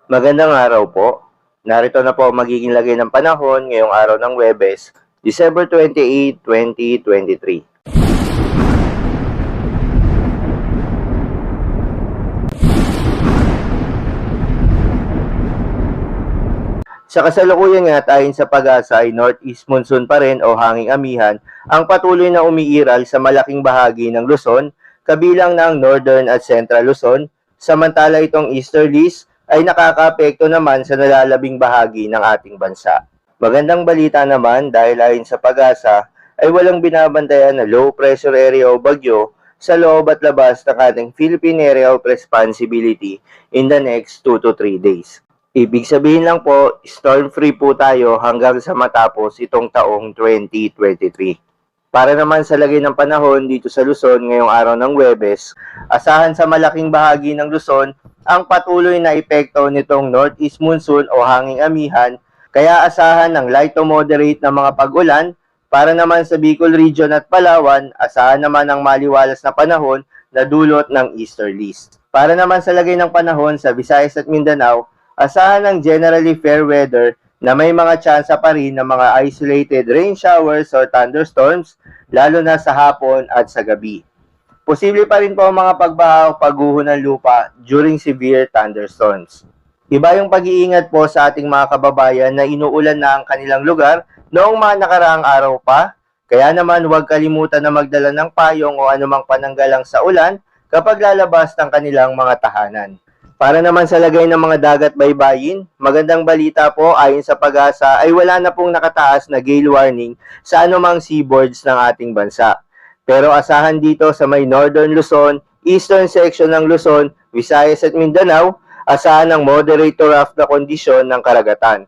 Magandang araw po. Narito na po ang magiging lagay ng panahon ngayong araw ng Huwebes, December 28, 2023. Sa kasalukuyan nga at ayon sa pag-asa ay northeast monsoon pa rin o hanging amihan ang patuloy na umiiral sa malaking bahagi ng Luzon, kabilang ng northern at central Luzon, samantala itong easterlies ay nakakaapekto naman sa nalalabing bahagi ng ating bansa. Magandang balita naman dahil ayon sa pag-asa ay walang binabantayan na low pressure area o bagyo sa loob at labas ng ating Philippine Area of Responsibility in the next 2 to 3 days. Ibig sabihin lang po, storm-free po tayo hanggang sa matapos itong taong 2023. Para naman sa lagay ng panahon dito sa Luzon ngayong araw ng Huwebes, asahan sa malaking bahagi ng Luzon ang patuloy na epekto nitong northeast monsoon o hanging amihan, kaya asahan ng light to moderate na mga pag-ulan. Para naman sa Bicol Region at Palawan, asahan naman ang maliwalas na panahon na dulot ng easterlies. Para naman sa lagay ng panahon sa Visayas at Mindanao, asahan ng generally fair weather na may mga tsansa pa rin ng mga isolated rain showers or thunderstorms, lalo na sa hapon at sa gabi. Posible pa rin po ang mga pagbaha o pagguho ng lupa during severe thunderstorms. Iba yung pag-iingat po sa ating mga kababayan na inuulan na ang kanilang lugar noong mga nakaraang araw pa, kaya naman huwag kalimutan na magdala ng payong o anumang pananggalang sa ulan kapag lalabas ng kanilang mga tahanan. Para naman sa lagay ng mga dagat baybayin, magandang balita po ayon sa pag-asa ay wala na pong nakataas na gale warning sa anumang seaboards ng ating bansa. Pero asahan dito sa may northern Luzon, eastern section ng Luzon, Visayas at Mindanao, asahan ng moderate to rough na kondisyon ng karagatan.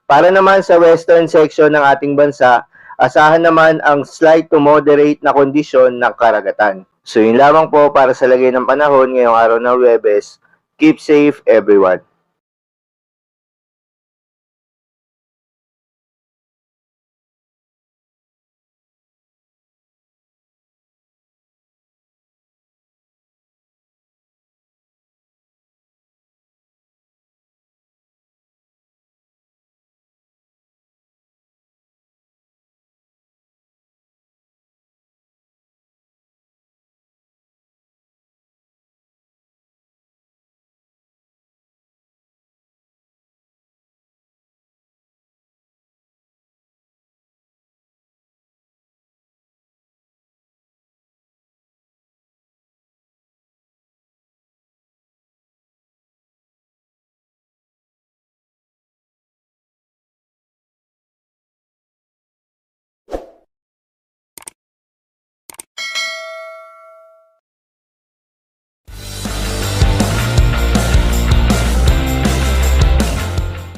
Para naman sa western section ng ating bansa, asahan naman ang slight to moderate na kondisyon ng karagatan. So yun lamang po para sa lagay ng panahon ngayong araw ng Huwebes. Keep safe, everyone.